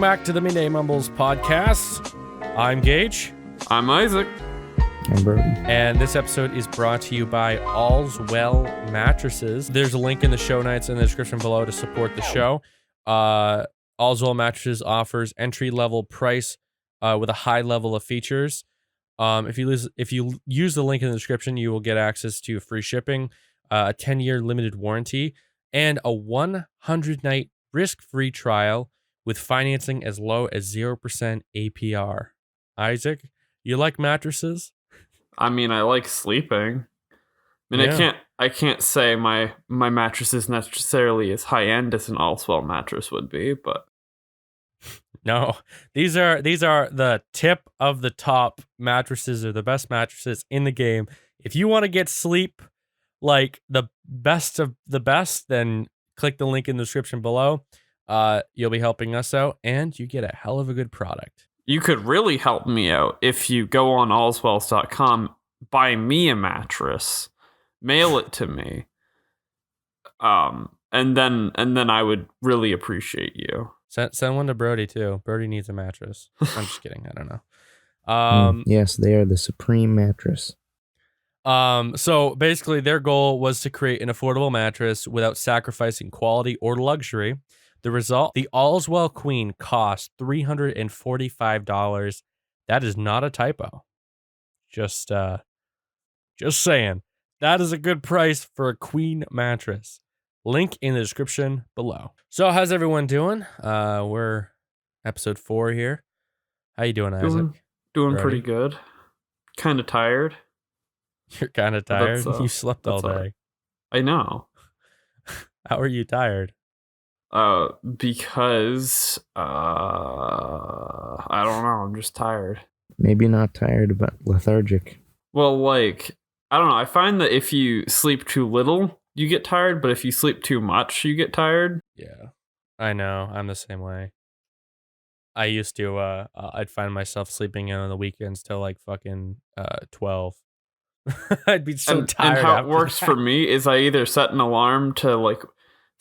Welcome back to the Midday Mumbles podcast. I'm Gage. I'm Isaac. I'm Brody. And this episode is brought to you by All's Well Mattresses. There's a link in the show notes in the description below to support the show. All's Well Mattresses offers entry-level price with a high level of features. If you use the link in the description, you will get access to free shipping, a 10-year limited warranty, and a 100-night risk-free trial with financing as low as 0% APR. Isaac, you like mattresses? I mean, I like sleeping. I mean, Yeah. I can't say my mattress is necessarily as high end as an Allswell mattress would be, but No, these are the tip of the top mattresses. Are the best mattresses in the game. If you want to get sleep like the best of the best, then click the link in the description below. You'll be helping us out, and you get a hell of a good product. you could really help me out if you go on allswells.com, buy me a mattress, mail it to me, and then I would really appreciate you. Send one to Brody too. Brody needs a mattress. I'm just kidding. I don't know. Yes, they are the supreme mattress. So basically their goal was to create an affordable mattress without sacrificing quality or luxury. The result, the All's Well Queen cost $345. That is not a typo. Just saying. That is a good price for a queen mattress. Link in the description below. So how's everyone doing? We're episode 4 here. How you doing, Isaac? Doing Brody? pretty good. Kind of tired. You're kind of tired. You slept all that's all day. right. I know. How are you tired? Because I don't know. I'm just tired. Maybe not tired, but lethargic. Well, like, I don't know. I find that if you sleep too little, you get tired, but if you sleep too much, you get tired. Yeah, I know. I'm the same way. I used to, I'd find myself sleeping in on the weekends till like fucking 12. I'd be so tired. And how it after works that. for me is I either set an alarm to like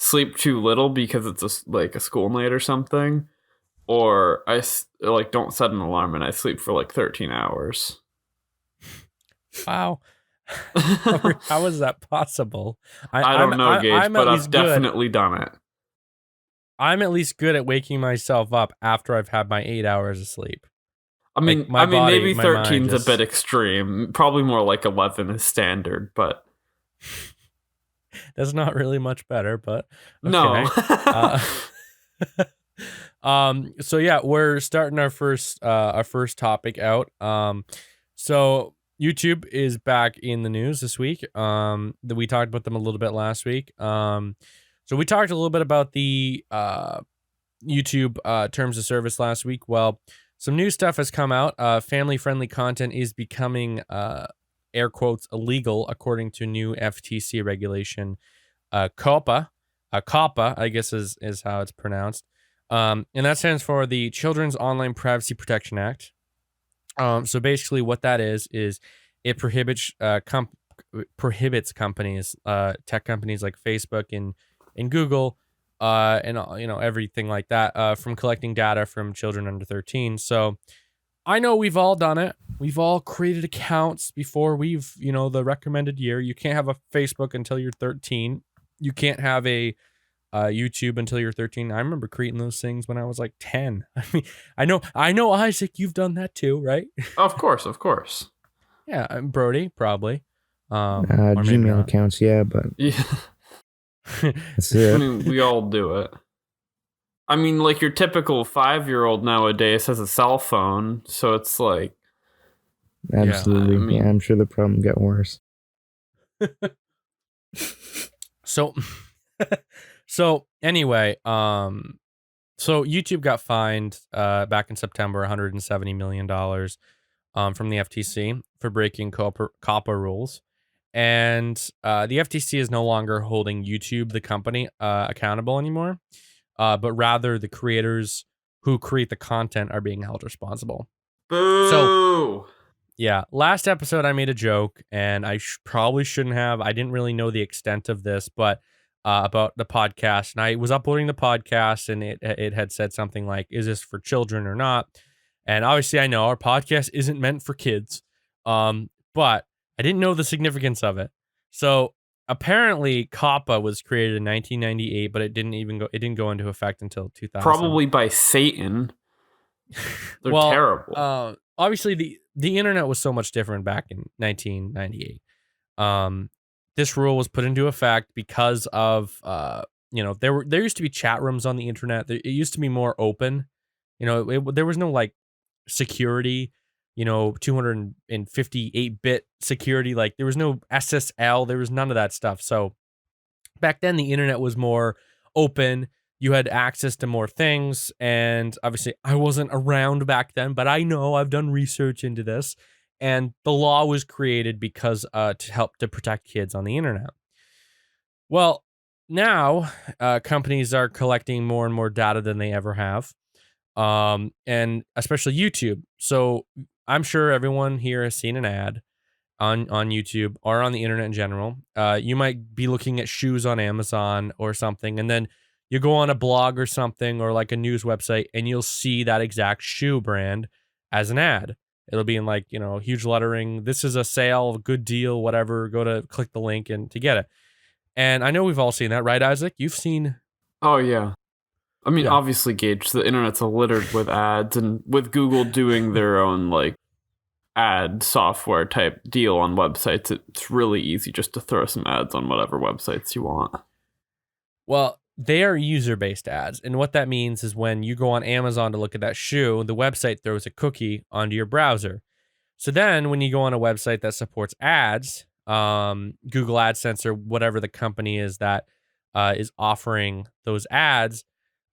sleep too little because it's a school night or something, or I like don't set an alarm and I sleep for like 13 hours. Wow. How is that possible? I don't know, Gage, but I've definitely done it. I'm at least good at waking myself up after I've had my 8 hours of sleep. I mean, Like, my body, maybe my 13 mind is a bit extreme. Probably more like 11 is standard, but That's not really much better, but okay. no. So yeah, we're starting our first topic out. So YouTube is back in the news this week. That we talked about them a little bit last week. So we talked a little bit about the YouTube terms of service last week. Well, some new stuff has come out. Family-friendly content is becoming air quotes illegal according to new FTC regulation. COPPA, COPPA, I guess is how it's pronounced. And that stands for the Children's Online Privacy Protection Act. So basically what that is it prohibits companies, tech companies like Facebook and Google, and everything like that, from collecting data from children under 13. So I know we've all done it. We've all created accounts before we've, the recommended year. You can't have a Facebook until you're 13. You can't have a YouTube until you're 13. I remember creating those things when I was like 10. I mean, I know, Isaac, you've done that too, right? Of course. Yeah, Brody, probably. Or maybe Gmail not. accounts, yeah, but Yeah. that's I it. mean, we all do it. I mean, like your typical 5-year-old nowadays has a cell phone, so it's like, Absolutely. I mean- Yeah, I'm sure the problem got worse. So, anyway, so YouTube got fined back in September $170 million from the FTC for breaking COPPA rules. And the FTC is no longer holding YouTube, the company, accountable anymore, but rather the creators who create the content are being held responsible. boo! Yeah, last episode I made a joke, and I probably shouldn't have. I didn't really know the extent of this, but about the podcast, and I was uploading the podcast, and it had said something like, "Is this for children or not?" And obviously, I know our podcast isn't meant for kids, but I didn't know the significance of it. So apparently, COPPA was created in 1998, but it didn't go into effect until 2000. Probably by Satan. They're Well, terrible. Obviously, the internet was so much different back in 1998. This rule was put into effect because of there used to be chat rooms on the internet. It used to be more open. There was no like security, 258-bit security. Like there was no SSL. There was none of that stuff. So back then the internet was more open. You had access to more things. And obviously I wasn't around back then, but I know I've done research into this. And the law was created because to help to protect kids on the internet. Well, now companies are collecting more and more data than they ever have, and especially YouTube. So I'm sure everyone here has seen an ad on YouTube or on the internet in general. You might be looking at shoes on Amazon or something, and then you go on a blog or something or like a news website, and you'll see that exact shoe brand as an ad. It'll be in like, huge lettering. This is a sale, good deal, whatever. Go to click the link and to get it. And I know we've all seen that, right, Isaac? You've seen. Oh, yeah. I mean, Yeah. obviously, Gage, the internet's littered with ads, and with Google doing their own, like, ad software type deal on websites, it's really easy just to throw some ads on whatever websites you want. Well, they are user-based ads. And what that means is when you go on Amazon to look at that shoe, the website throws a cookie onto your browser. So then when you go on a website that supports ads, Google AdSense or whatever the company is that is offering those ads,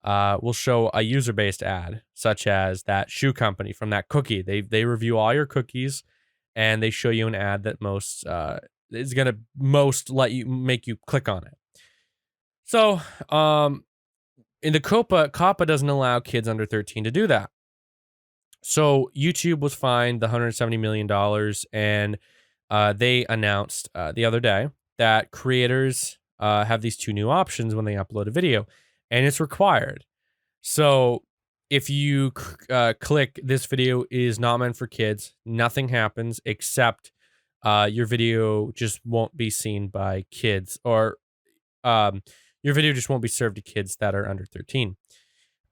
will show a user-based ad, such as that shoe company from that cookie. They review all your cookies, and they show you an ad that is gonna make you click on it. So, in the COPPA doesn't allow kids under 13 to do that. So YouTube was fined the $170 million, and they announced the other day that creators have these two new options when they upload a video, and it's required. So if you click "this video is not meant for kids," nothing happens except your video just won't be seen by kids, or your video just won't be served to kids that are under 13.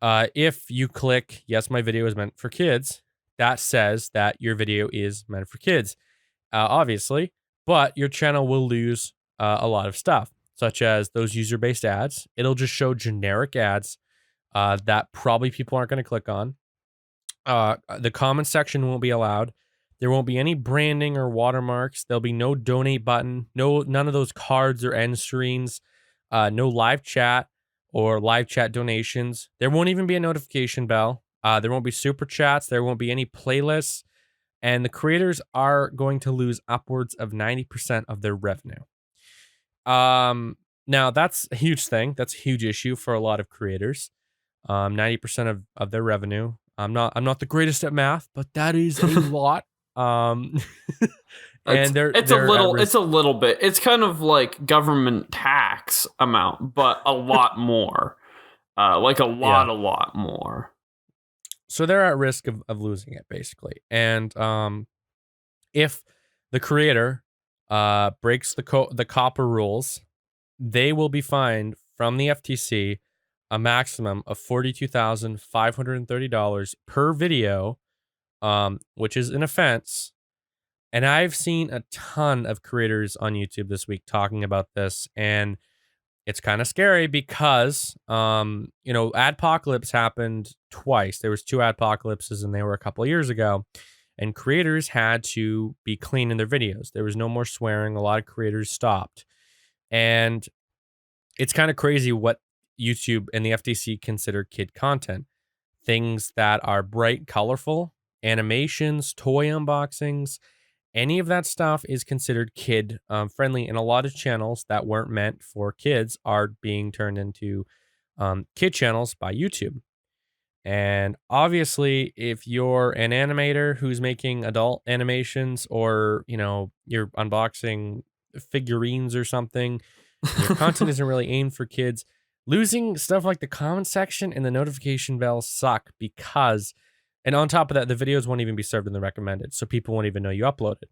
If you click "yes, my video is meant for kids," that says that your video is meant for kids, obviously, but your channel will lose a lot of stuff, such as those user-based ads. It'll just show generic ads that probably people aren't going to click on. The comment section won't be allowed. There won't be any branding or watermarks. There'll be no donate button, none of those cards or end screens, no live chat or live chat donations. There won't even be a notification bell. There won't be super chats. There won't be any playlists. And the creators are going to lose upwards of 90% of their revenue. Now that's a huge thing. That's a huge issue for a lot of creators. 90% of their revenue. I'm not the greatest at math, but that is a lot. And it's a little bit. It's kind of like government tax amount, but a lot more. Like a lot more. So they're at risk of losing it, basically. And if the creator breaks the COPPA rules, they will be fined from the FTC a maximum of $42,530 per video, which is an offense. And I've seen a ton of creators on YouTube this week talking about this, and it's kind of scary because, adpocalypse happened twice. There was 2 adpocalypses, and they were a couple of years ago, and creators had to be clean in their videos. There was no more swearing. A lot of creators stopped, and it's kind of crazy what YouTube and the FTC consider kid content. Things that are bright, colorful, animations, toy unboxings, any of that stuff is considered kid friendly, and a lot of channels that weren't meant for kids are being turned into kid channels by YouTube. And obviously, if you're an animator who's making adult animations, or you're unboxing figurines or something, and your content isn't really aimed for kids, losing stuff like the comment section and the notification bell suck because, and on top of that, the videos won't even be served in the recommended, so people won't even know you uploaded.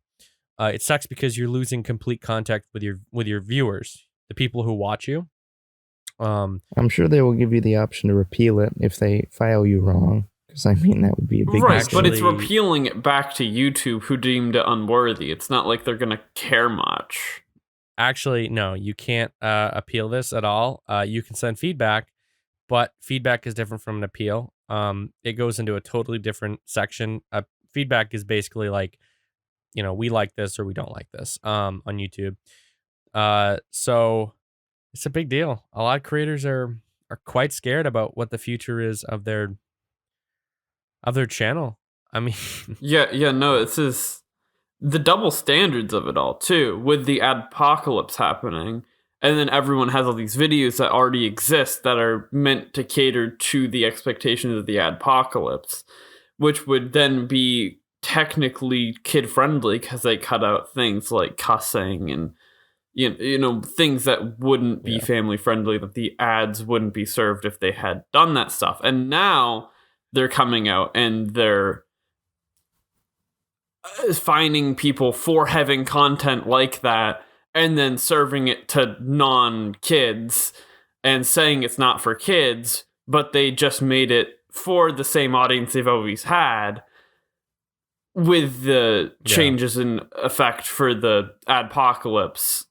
It sucks because you're losing complete contact with your viewers, the people who watch you. I'm sure they will give you the option to repeal it if they file you wrong. Because I mean, that would be a big right, mistake. but it's repealing it back to YouTube, who deemed it unworthy. It's not like they're gonna care much. Actually, no, you can't appeal this at all. You can send feedback, but feedback is different from an appeal. It goes into a totally different section. Feedback is basically like, we like this or we don't like this on YouTube. So it's a big deal. A lot of creators are quite scared about what the future is of their channel. I mean, No, it's just the double standards of it all too, with the adpocalypse happening, and then everyone has all these videos that already exist that are meant to cater to the expectations of the adpocalypse, which would then be technically kid friendly because they cut out things like cussing and things that wouldn't be family friendly, that the ads wouldn't be served if they had done that stuff. And now they're coming out and they're fining people for having content like that and then serving it to non-kids and saying it's not for kids, but they just made it for the same audience they've always had, with the changes in effect for the adpocalypse.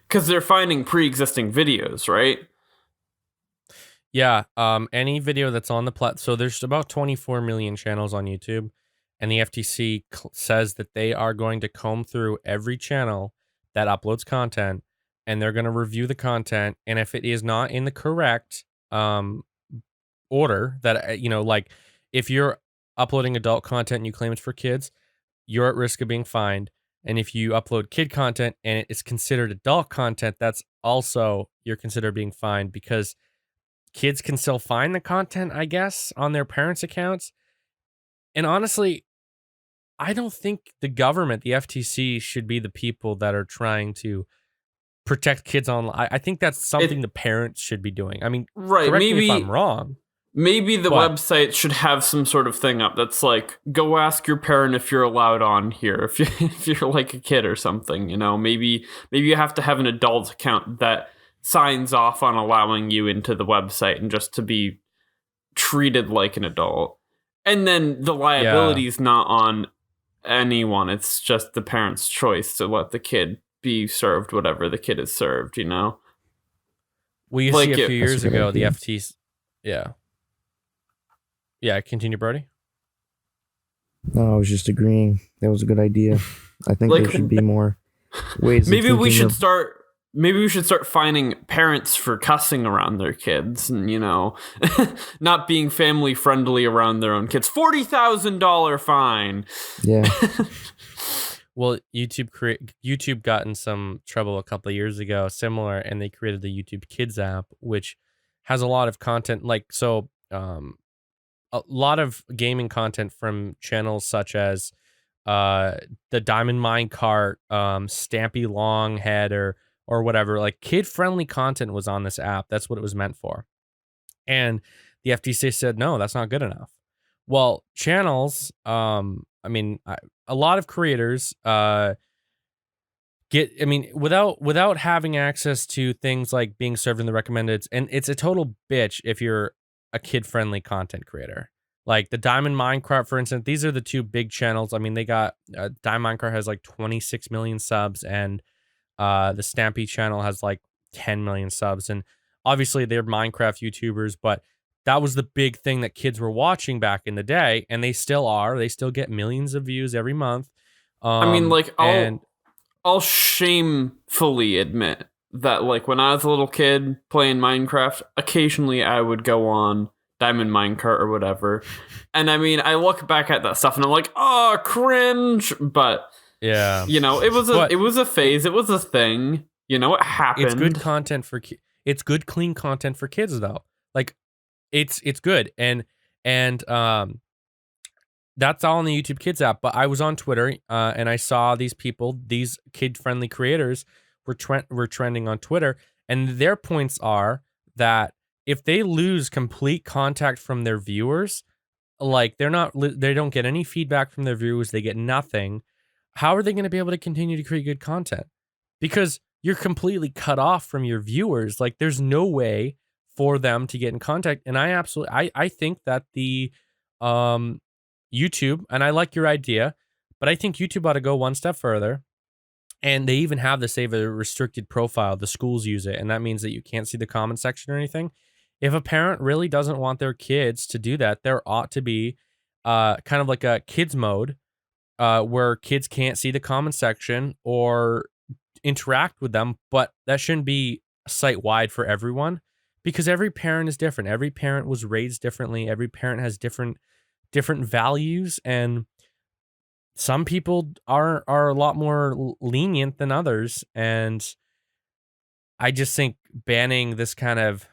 Because they're finding pre-existing videos, right? Yeah, any video that's on the so there's about 24 million channels on YouTube, and the FTC says that they are going to comb through every channel that uploads content, and they're going to review the content, and if it is not in the correct order, that like if you're uploading adult content and you claim it's for kids, you're at risk of being fined. And if you upload kid content and it is considered adult content, that's also, you're considered being fined, because kids can still find the content, I guess, on their parents' accounts. And honestly, I don't think the government, the FTC, should be the people that are trying to protect kids online. I think that's something the parents should be doing. I mean, correct me if I'm wrong. Maybe the website should have some sort of thing up that's like, go ask your parent if you're allowed on here, if you're like a kid or something, maybe you have to have an adult account that signs off on allowing you into the website and just to be treated like an adult. And then the liability is not on anyone. It's just the parent's choice to let the kid be served whatever the kid is served, We see a few years ago, the FTC. Yeah, continue, Brody. No, I was just agreeing. That was a good idea. I think there should be more ways. Maybe we should start fining parents for cussing around their kids and, not being family friendly around their own kids. $40,000 fine. Yeah. Well, YouTube got in some trouble a couple of years ago, similar, and they created the YouTube Kids app, which has a lot of content, a lot of gaming content from channels such as the Diamond Minecart, Stampy Longhead, or whatever. Like, kid-friendly content was on this app. That's what it was meant for. And the FTC said, no, that's not good enough. Well, channels, a lot of creators without having access to things like being served in the recommendeds, and it's a total bitch if you're a kid-friendly content creator. Like the Diamond Minecart, for instance, these are the two big channels. I mean, they got Diamond Minecart has like 26 million subs, and the Stampy channel has like 10 million subs. And obviously they're Minecraft YouTubers, but that was the big thing that kids were watching back in the day, and they still are. They still get millions of views every month. I'll shamefully admit that, like, when I was a little kid playing Minecraft, occasionally I would go on Diamond Minecart or whatever. And I look back at that stuff and I'm like, oh, cringe. But yeah, it was a phase. It was a thing. It happened. It's good content for it's good, clean content for kids, though. Like, it's good. And that's all on the YouTube Kids app. But I was on Twitter and I saw these people, these kid-friendly creators, were trending on Twitter, and their points are that if they lose complete contact from their viewers, like they don't get any feedback from their viewers, they get nothing. How are they going to be able to continue to create good content? Because you're completely cut off from your viewers. Like there's no way for them to get in contact. And I think that the YouTube, and I like your idea, but I think YouTube ought to go one step further. And they even have this, they have a restricted profile. The schools use it. And that means that you can't see the comment section or anything. If a parent really doesn't want their kids to do that, there ought to be kind of like a kids mode where kids can't see the comment section or interact with them. But that shouldn't be site-wide for everyone, because every parent is different. Every parent was raised differently. Every parent has different values, and some people are a lot more lenient than others. And I just think banning this kind of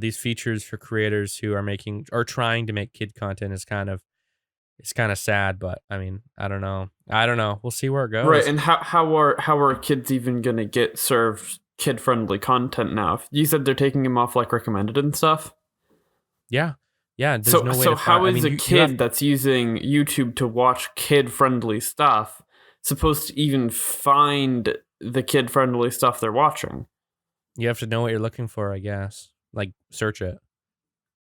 these features for creators who are trying to make kid content is kind of sad. But I mean, I don't know. We'll see where it goes. Right. And how are kids even gonna get served kid-friendly content now? You said they're taking them off like recommended and stuff. Yeah. There's so no way so to how find, is a kid that's using YouTube to watch kid-friendly stuff supposed to even find the kid-friendly stuff they're watching? You have to know what you're looking for, I guess. Like search it.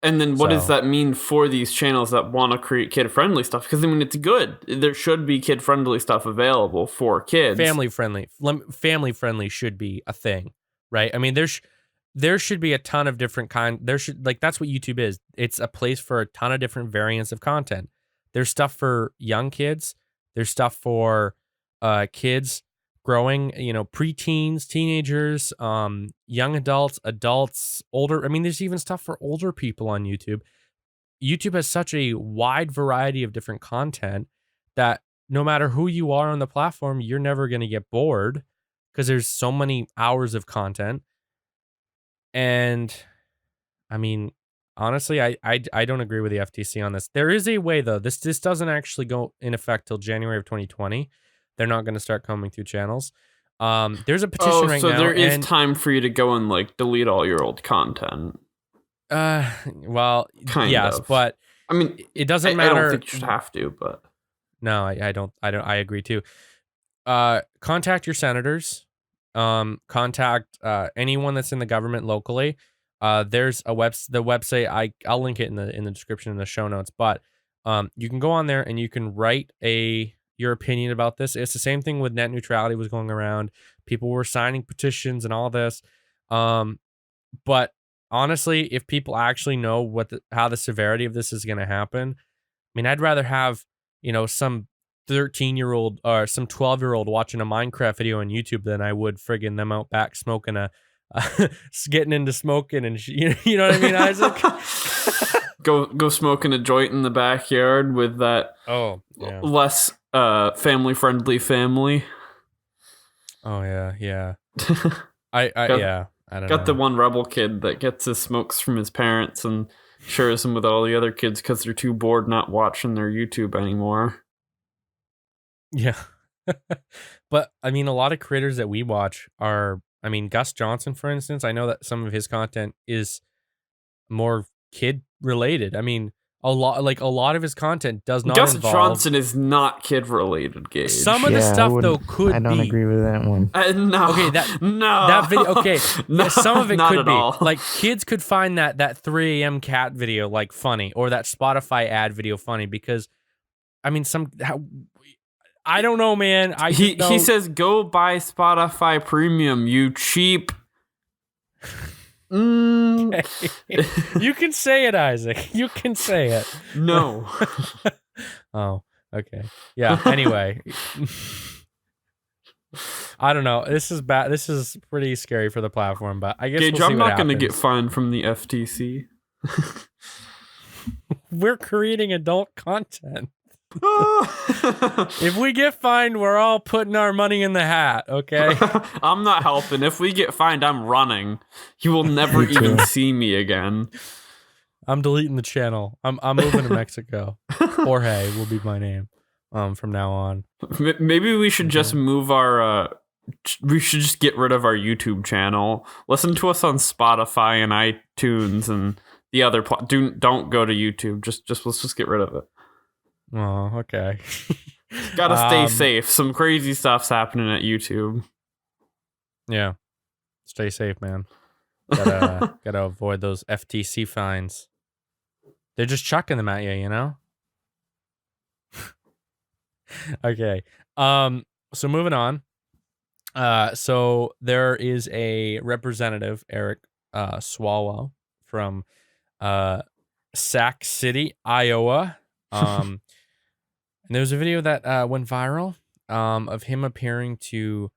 And then what does that mean for these channels that want to create kid-friendly stuff? Because I mean, it's good. There should be kid-friendly stuff available for kids. Family friendly should be a thing, right? I mean, there should be a ton of different that's what YouTube is. It's a place for a ton of different variants of content. There's stuff for young kids. There's stuff for kids growing, preteens, teenagers, young adults, older. I mean, there's even stuff for older people on YouTube. YouTube has such a wide variety of different content that no matter who you are on the platform, you're never going to get bored because there's so many hours of content. And I mean, honestly, I don't agree with the FTC on this. There is a way though. This doesn't actually go in effect till January of 2020. They're not going to start combing through channels. There's a petition right now. So there is time for you to go and like delete all your old content. Well, kind yes, of. But I mean, it doesn't matter. I don't think you should have to, but no, I don't. I agree too. Contact your senators. Contact anyone that's in the government locally. There's the website. I'll link it in the description in the show notes. But you can go on there and you can write your opinion about this. It's the same thing with net neutrality was going around. People were signing petitions and all this. But honestly, if people actually know how the severity of this is going to happen, I mean, I'd rather have, some 13-year-old or some 12-year-old watching a Minecraft video on YouTube than I would friggin' them out back smoking getting into smoking and you know what I mean, Isaac? go smoking a joint in the backyard with that less family friendly family. Oh yeah. I don't know. The one rebel kid that gets his smokes from his parents and shares them with all the other kids because they're too bored not watching their YouTube anymore. Yeah. But I mean, a lot of creators that we watch are, I mean, Gus Johnson, for instance, I know that some of his content is more kid related. I mean, a lot of his content does not Gus involve... Johnson is not kid related, Gage. Some of the stuff though could be. I don't agree with that one. No. Okay, that video. Okay, no, some of it could be all. like kids could find that 3 a.m. cat video like funny, or that Spotify ad video funny because, I mean, I don't know, man. He says go buy Spotify Premium, you cheap. Okay. You can say it, Isaac. You can say it. No. Oh, okay. Yeah. Anyway, I don't know. This is bad. This is pretty scary for the platform, but I guess Gage, we'll see I'm what not going to happens. get fined from the FTC. We're creating adult content. If we get fined, we're all putting our money in the hat, okay? I'm not helping. If we get fined, I'm running. You will never even see me again. I'm deleting the channel. I'm moving to Mexico. Jorge will be my name from now on. Maybe we should just move our we should just get rid of our YouTube channel. Listen to us on Spotify and iTunes and the other don't go to YouTube. Just let's just get rid of it. Oh, okay. Gotta stay safe. Some crazy stuff's happening at YouTube. Yeah. Stay safe, man. Gotta avoid those FTC fines. They're just chucking them at you, you know? Okay. So moving on. So there is a representative, Eric Swalwell from Sac City, Iowa. And there was a video that went viral of him appearing to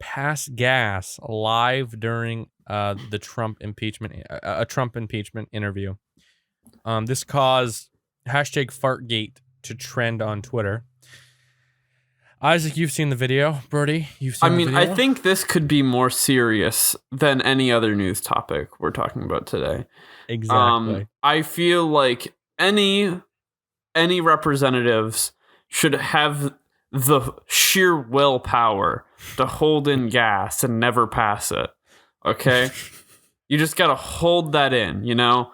pass gas live during the Trump impeachment, a Trump impeachment interview. This caused #Fartgate to trend on Twitter. Isaac, you've seen the video. Brody, you've seen the video? I think this could be more serious than any other news topic we're talking about today. Exactly. I feel like any representatives should have the sheer willpower to hold in gas and never pass it. Okay? You just got to hold that in, you know?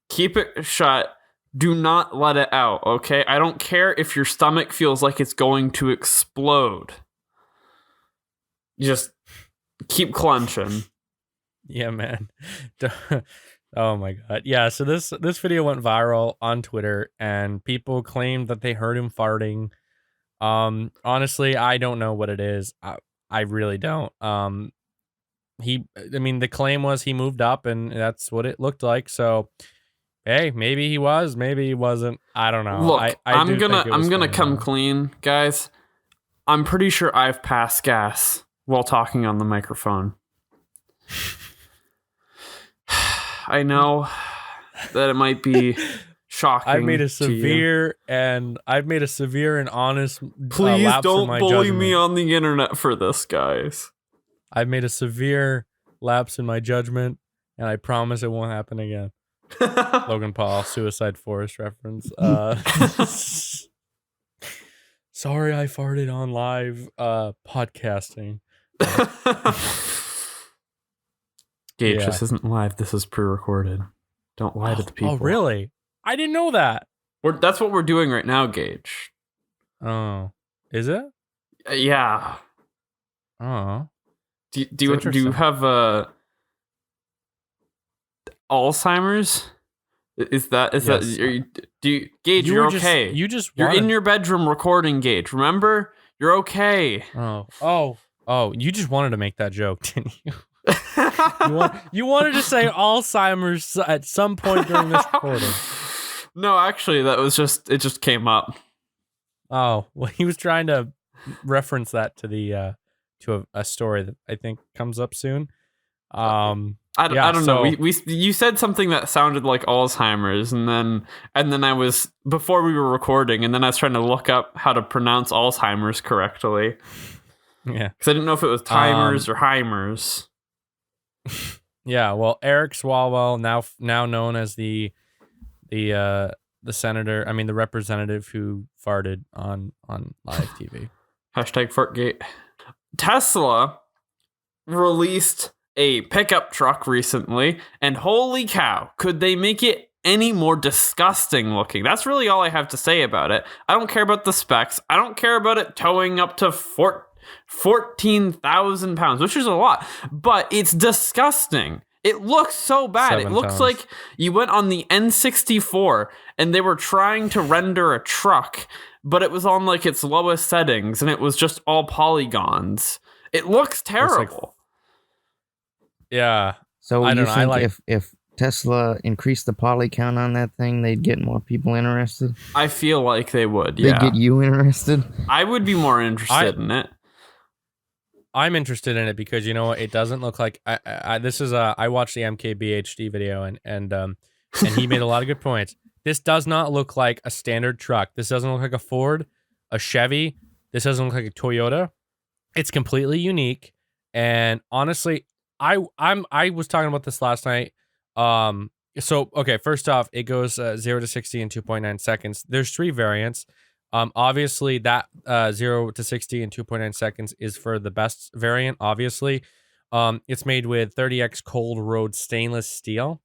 Keep it shut. Do not let it out, okay? I don't care if your stomach feels like it's going to explode. You just keep clenching. Yeah, man. Oh my god. Yeah, so this video went viral on Twitter and people claimed that they heard him farting. Honestly, I don't know what it is. I really don't. The claim was he moved up and that's what it looked like. So hey, maybe he was, maybe he wasn't. I don't know. Look, I'm gonna come though. clean, guys. I'm pretty sure I've passed gas while talking on the microphone. I know that it might be shocking. I've made a severe and honest. Please lapse don't in my bully judgment. me on the internet for this, guys. I've made a severe lapse in my judgment, and I promise it won't happen again. Logan Paul, Suicide Forest reference. Sorry, I farted on live podcasting. Gage, this isn't live. This is pre-recorded. Don't lie to the people. Oh, really? I didn't know that. That's what we're doing right now, Gage. Oh, is it? Yeah. Oh. Do you have Alzheimer's? Is that Gage? You're okay. You're in your bedroom recording, Gage. Remember, you're okay. Oh! You just wanted to make that joke, didn't you? You wanted to say Alzheimer's at some point during this recording. No, actually, it just came up. Oh, well, he was trying to reference that to the to a story that I think comes up soon. I don't know. You said something that sounded like Alzheimer's, and then I was, before we were recording, and then I was trying to look up how to pronounce Alzheimer's correctly. Yeah, because I didn't know if it was Timers or Heimers. Yeah, well, Eric Swalwell, now known as the senator, the representative who farted on live TV. #Fartgate. Tesla released a pickup truck recently, and holy cow, could they make it any more disgusting looking? That's really all I have to say about it. I don't care about the specs. I don't care about it towing up to 14,000 pounds, which is a lot, but it's disgusting. It looks so bad. It looks like you went on the N64 and they were trying to render a truck, but it was on like its lowest settings and it was just all polygons. It looks terrible. Yeah. So you think if Tesla increased the poly count on that thing, they'd get more people interested? I feel like they would, yeah. They'd get you interested? I would be more interested in it. I'm interested in it because, you know what, it doesn't look like I watched the MKBHD video and he made a lot of good points. This does not look like a standard truck. This doesn't look like a Ford, a Chevy. This doesn't look like a Toyota. It's completely unique. And honestly, I was talking about this last night. So okay, first off, it goes 0 to 60 in 2.9 seconds. There's 3 variants. Obviously, that 0 to 60 in 2.9 seconds is for the best variant, obviously. It's made with 30x cold rolled stainless steel.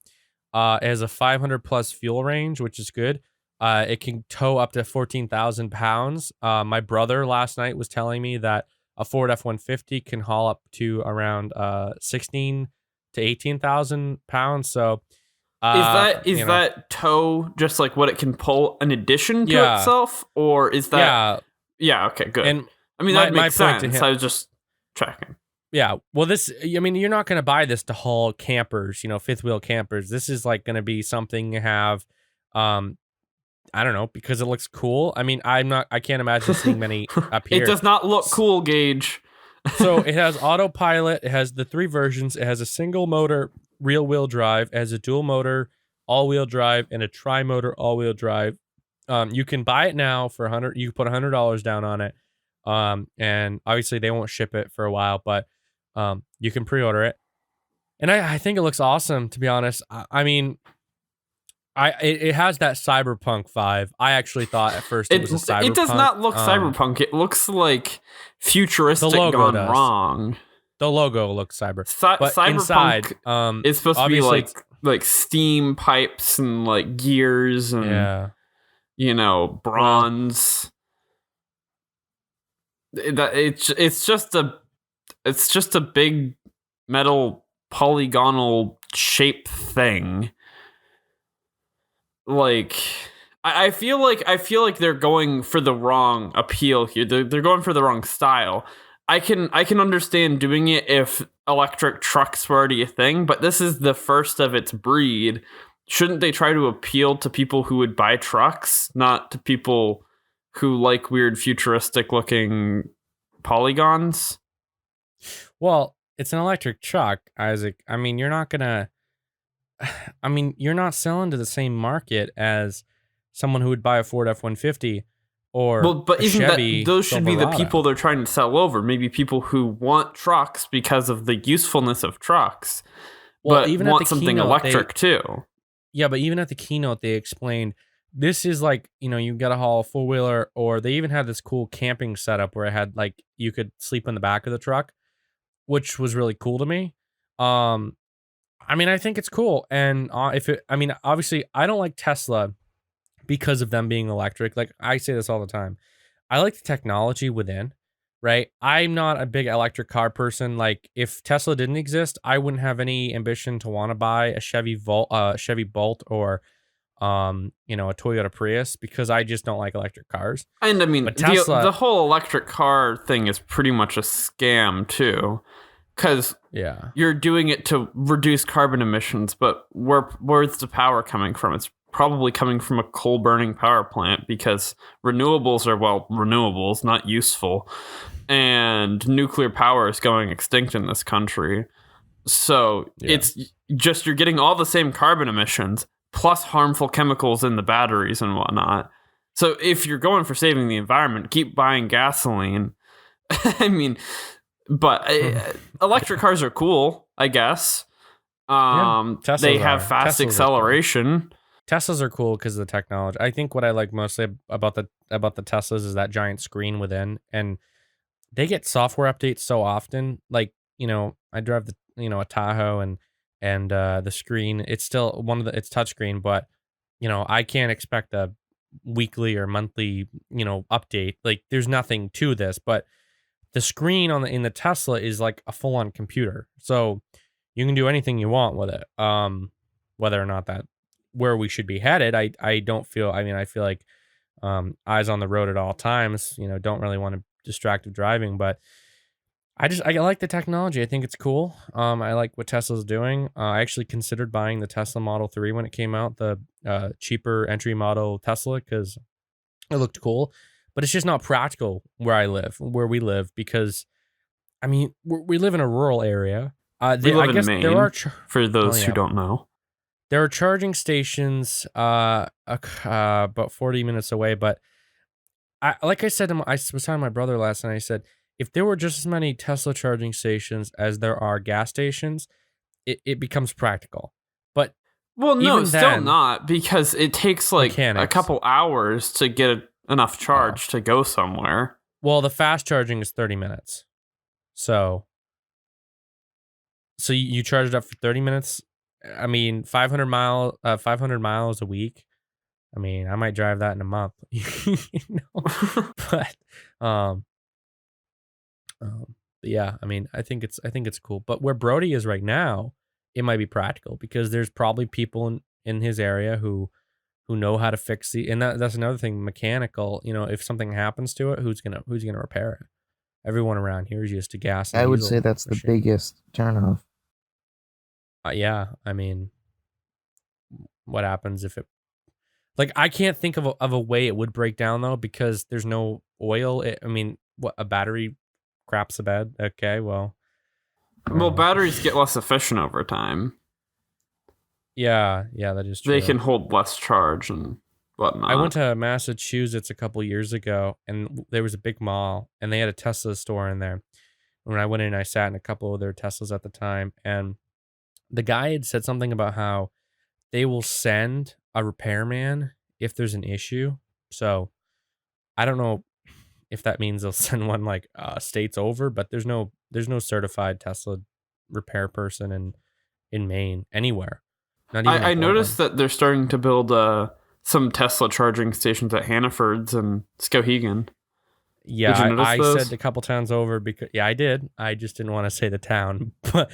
It has a 500 plus fuel range, which is good. It can tow up to 14,000 pounds. My brother last night was telling me that a Ford F-150 can haul up to around 16 to 18,000 pounds. So is that tow just like what it can pull in addition to itself, or is that? Yeah. Okay. Good. And I mean, that makes sense. I was just checking. Yeah. Well, you're not going to buy this to haul campers, fifth wheel campers. This is like going to be something you have, I don't know, because it looks cool. I mean, I can't imagine seeing many up here. It does not look cool, Gage. So it has autopilot. It has the 3 versions. It has a single motor rear wheel drive. It has a dual motor all wheel drive and a tri-motor all wheel drive. You can buy it now for $100. You can put $100 down on it. And obviously they won't ship it for a while, but you can pre-order it. And I think it looks awesome, to be honest. I mean, it has that cyberpunk vibe. I actually thought at first it was a cyberpunk. It does not look cyberpunk. It looks like futuristic gone wrong. The logo looks cyber. But cyberpunk inside, is supposed to be like steam pipes and like gears and bronze. It's just a big metal polygonal shape thing. Like I feel like they're going for the wrong appeal here. They're going for the wrong style. I can understand doing it if electric trucks were already a thing, but this is the first of its breed. Shouldn't they try to appeal to people who would buy trucks, not to people who like weird futuristic looking polygons? Well, it's an electric truck, Isaac. I mean, you're not selling to the same market as someone who would buy a Ford F-150 or but a even Chevy those should Silverado. be the people they're trying to sell over. Maybe people who want trucks because of the usefulness of trucks, but even want something electric too. Yeah, but even at the keynote, they explained this is like, you got to haul a four-wheeler, or they even had this cool camping setup where it had like you could sleep in the back of the truck, which was really cool to me. I mean, I think it's cool. And obviously, I don't like Tesla because of them being electric. Like I say this all the time. I like the technology within, right? I'm not a big electric car person. Like if Tesla didn't exist, I wouldn't have any ambition to want to buy a Chevy Bolt or a Toyota Prius, because I just don't like electric cars. And I mean, Tesla, the whole electric car thing is pretty much a scam too. Because you're doing it to reduce carbon emissions, but where's the power coming from? It's probably coming from a coal-burning power plant, because renewables are, renewables, not useful. And nuclear power is going extinct in this country. So it's just, you're getting all the same carbon emissions, plus harmful chemicals in the batteries and whatnot. So if you're going for saving the environment, keep buying gasoline. I mean... But electric cars are cool, I guess. They have fast acceleration. Teslas are cool because of the technology. I think what I like mostly about the Teslas is that giant screen within, and they get software updates so often. Like, I drive a Tahoe, and the screen, it's still it's touchscreen, but I can't expect a weekly or monthly update. Like, there's nothing to this, but the screen in the Tesla is like a full-on computer, so you can do anything you want with it. Whether or not that where we should be headed, I don't feel. I mean, I feel like eyes on the road at all times. Don't really want to distracted driving, but I like the technology. I think it's cool. I like what Tesla's doing. I actually considered buying the Tesla Model 3 when it came out, the cheaper entry model Tesla, because it looked cool. But it's just not practical where we live, because, I mean, we live in a rural area. We live in Maine, there are for those who don't know. There are charging stations about 40 minutes away, but like I said, I was telling my brother last night, I said, if there were just as many Tesla charging stations as there are gas stations, it becomes practical. But no, still not, because it takes like mechanics. A couple hours to get enough charge to go somewhere. Well, the fast charging is 30 minutes. So you charge it up for 30 minutes. I mean, 500 miles a week. I mean, I might drive that in a month. But yeah, I mean, I think it's cool. But where Brody is right now, it might be practical because there's probably people in his area who know how to fix and that's another thing, mechanical. If something happens to it, who's gonna repair it? Everyone around here is used to gas. And I would diesel say that's the biggest turnoff. Yeah, I mean, what happens if it? Like, I can't think of a way it would break down though, because there's no oil. I mean, what, a battery craps a bed? Okay, well. Batteries get less efficient over time. Yeah, that is true. They can hold less charge and whatnot. I went to Massachusetts a couple years ago, and there was a big mall, and they had a Tesla store in there. When I went in, I sat in a couple of their Teslas at the time, and the guy had said something about how they will send a repairman if there's an issue. So I don't know if that means they'll send one like states over, but there's no certified Tesla repair person in Maine anywhere. Not even I noticed that they're starting to build some Tesla charging stations at Hannaford's and Skowhegan. Yeah, did you notice I those? said a couple towns over because I did. I just didn't want to say the town, but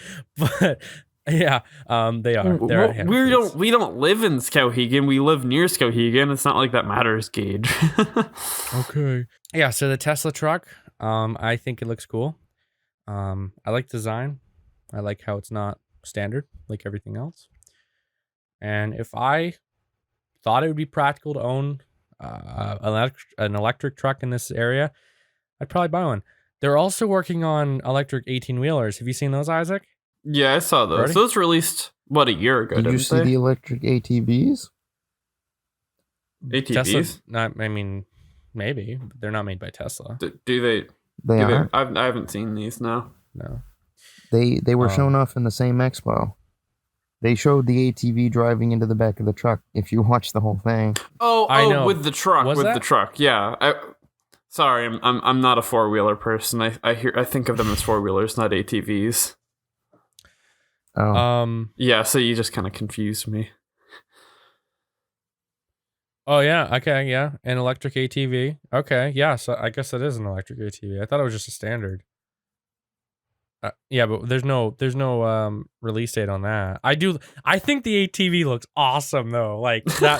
yeah, they are. They're at Hannaford's. We don't live in Skowhegan. We live near Skowhegan. It's not like that matters, Gage. Okay. Yeah. So the Tesla truck, I think it looks cool. I like design. I like how it's not standard like everything else. And if I thought it would be practical to own an electric truck in this area, I'd probably buy one. They're also working on electric 18-wheelers. Have you seen those, Isaac? Yeah, I saw those. Brody? Those released, a year ago, Did you see the electric ATVs? ATVs? Tesla, I mean, maybe, but they're not made by Tesla. Do they? They are. I haven't seen these, no. No. They were shown off in the same expo. They showed the ATV driving into the back of the truck. If you watch the whole thing. I know. With the truck. Was with that? the truck, yeah. Sorry, I'm not a four-wheeler person. I think of them as four-wheelers, not ATVs. Oh. Yeah, so you just kind of confused me. Oh, yeah. Okay, yeah. An electric ATV. Okay, yeah. So I guess it is an electric ATV. I thought it was just a standard. Yeah, but there's no release date on that. I think the ATV looks awesome though. Like that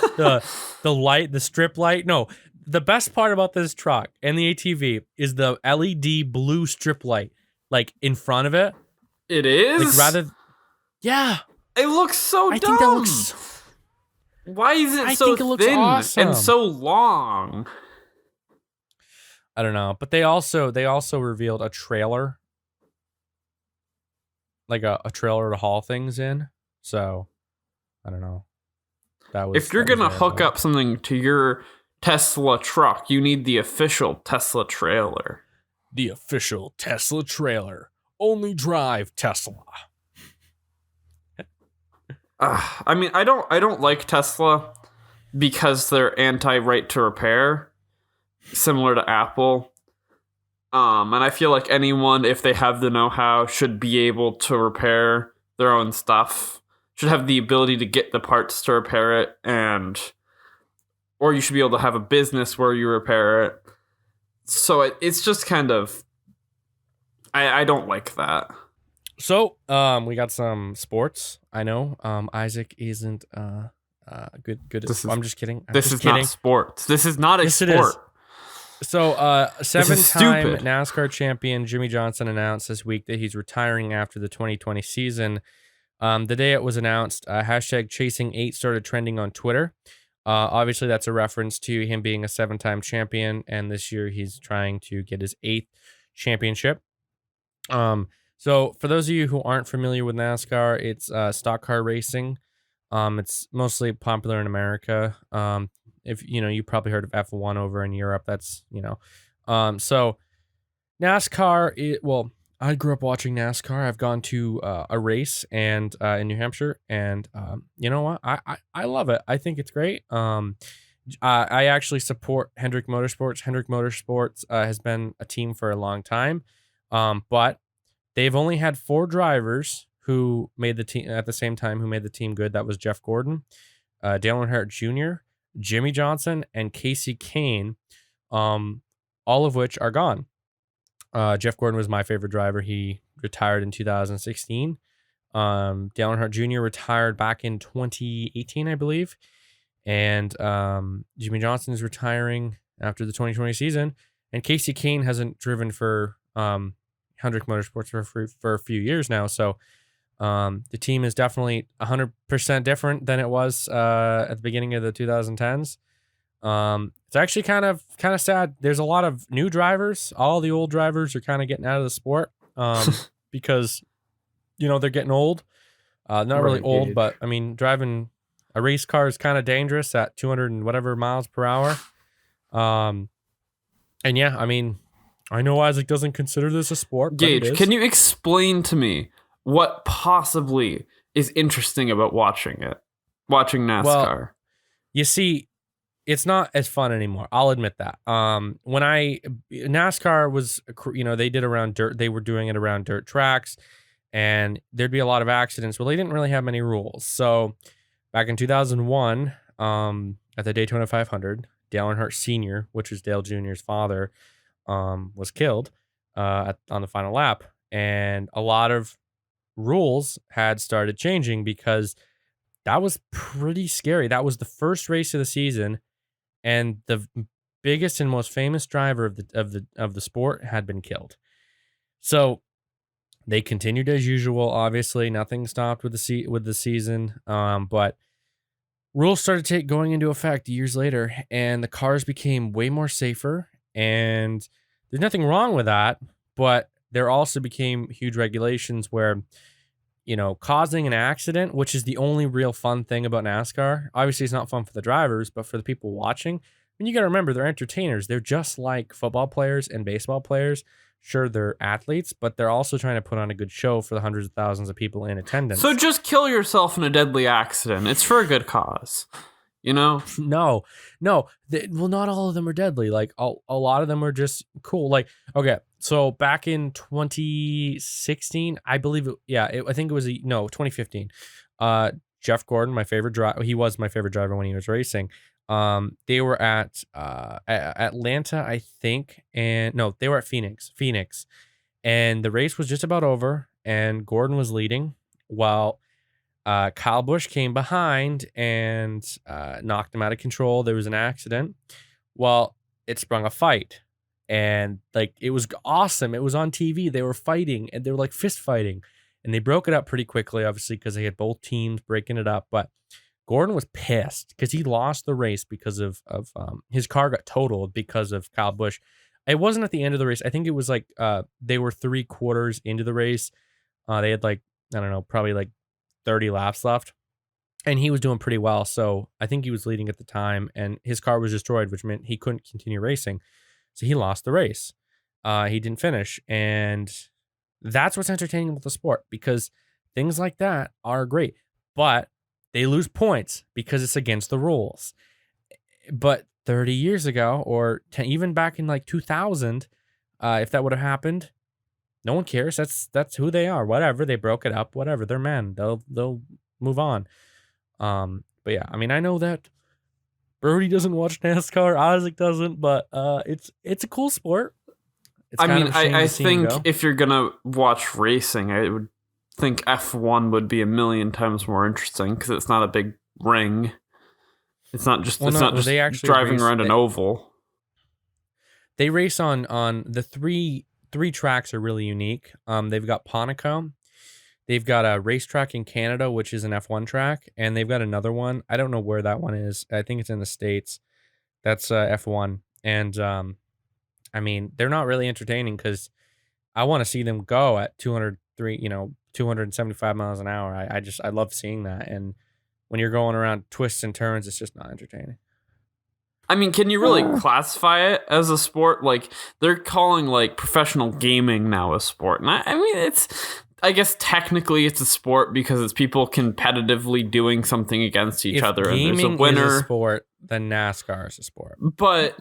the light, the strip light. No, the best part about this truck and the ATV is the LED blue strip light, like in front of it. It is? Like yeah. It looks so dumb. I think that looks. Why is it so think it looks thin awesome. and so long? I don't know, but they also revealed a trailer. Like a trailer to haul things in. So I don't know. If you're gonna hook up something to your Tesla truck, you need the official Tesla trailer. The official Tesla trailer. Only drive Tesla. I mean, I don't like Tesla because they're anti-right to repair, similar to Apple. And I feel like anyone, if they have the know-how, should be able to repair their own stuff. Should have the ability to get the parts to repair it, or you should be able to have a business where you repair it. So it's just kind of, I don't like that. So, we got some sports. I know, Isaac isn't good. I'm just kidding. This is not sports. This is not a sport. So, seven-time NASCAR champion Jimmie Johnson announced this week that he's retiring after the 2020 season. The day it was announced, hashtag Chasing8 started trending on Twitter. Obviously, that's a reference to him being a 7-time champion, and this year he's trying to get his 8th championship. So, for those of you who aren't familiar with NASCAR, it's stock car racing. It's mostly popular in America. If you probably heard of F1 over in Europe. That's so NASCAR. I grew up watching NASCAR. I've gone to a race and in New Hampshire, and you know what? I love it. I think it's great. I actually support Hendrick Motorsports. Hendrick Motorsports has been a team for a long time, but they've only had 4 drivers who made the team at the same time who made the team good. That was Jeff Gordon, Dale Earnhardt Jr., Jimmie Johnson, and Casey Kane, all of which are gone. Jeff Gordon was my favorite driver. He retired in 2016. Dale Earnhardt Jr. retired back in 2018, I believe. And Jimmie Johnson is retiring after the 2020 season. And Casey Kane hasn't driven for Hendrick Motorsports for a few years now. So the team is definitely 100% different than it was at the beginning of the 2010s. It's actually kind of sad. There's a lot of new drivers. All the old drivers are kind of getting out of the sport because, they're getting old. Not really old, but I mean, driving a race car is kind of dangerous at 200 and whatever miles per hour. And yeah, I mean, I know Isaac doesn't consider this a sport. Gage, can you explain to me what possibly is interesting about watching NASCAR? Well, you see, it's not as fun anymore. I'll admit that. When NASCAR was, they did around dirt. They were doing it around dirt tracks, and there'd be a lot of accidents. Well, they didn't really have many rules. So back in 2001, at the Daytona 500, Dale Earnhardt Sr., which was Dale Jr.'s father, was killed on the final lap, and a lot of rules had started changing because that was pretty scary. That was the first race of the season, and the biggest and most famous driver of the sport had been killed. So they continued as usual. Obviously, nothing stopped with the season, but rules started going into effect years later, and the cars became way more safer. And there's nothing wrong with that, but there also became huge regulations where, causing an accident, which is the only real fun thing about NASCAR. Obviously, it's not fun for the drivers, but for the people watching, and you got to remember, they're entertainers. They're just like football players and baseball players. Sure, they're athletes, but they're also trying to put on a good show for the hundreds of thousands of people in attendance. So just kill yourself in a deadly accident. It's for a good cause. No. Well, not all of them are deadly. Like a lot of them are just cool. Like, okay, so back in 2016, I believe I think it was 2015. Jeff Gordon, my favorite driver. He was my favorite driver when he was racing. They were at Atlanta, I think, and no, they were at Phoenix, and the race was just about over, and Gordon was leading while Kyle Busch came behind and knocked him out of control. There was an accident. Well, it sprung a fight, and it was awesome. It was on TV. They were fighting, and they were like fist fighting, and they broke it up pretty quickly, obviously, because they had both teams breaking it up. But Gordon was pissed because he lost the race because of his car got totaled because of Kyle Busch. It wasn't at the end of the race. I think it was they were 3/4 into the race. They had I don't know, probably 30 laps left, and he was doing pretty well. So I think he was leading at the time, and his car was destroyed, which meant he couldn't continue racing. So he lost the race. He didn't finish, and that's what's entertaining with the sport, because things like that are great, but they lose points because it's against the rules. But 30 years ago, or even back in 2000, if that would have happened, no one cares. That's who they are. Whatever, they broke it up. Whatever, they're men. They'll move on. But yeah, I mean, I know that Brody doesn't watch NASCAR. Isaac doesn't, but it's a cool sport. I think if you're gonna watch racing, I would think F1 would be a million times more interesting because it's not a big ring. It's not just driving around an oval. They race on the three tracks are really unique. They've got Poneco, they've got a racetrack in Canada, which is an F1 track, and they've got another one. I don't know where that one is. I think it's in the States. That's F1, and I mean, they're not really entertaining because I want to see them go at 275 miles an hour. I love seeing that. And when you're going around twists and turns, it's just not entertaining. I mean, can you really classify it as a sport? They're calling professional gaming now a sport. And I mean, I guess technically it's a sport because it's people competitively doing something against each other. And there's a winner. Is a sport, than NASCAR as a sport. But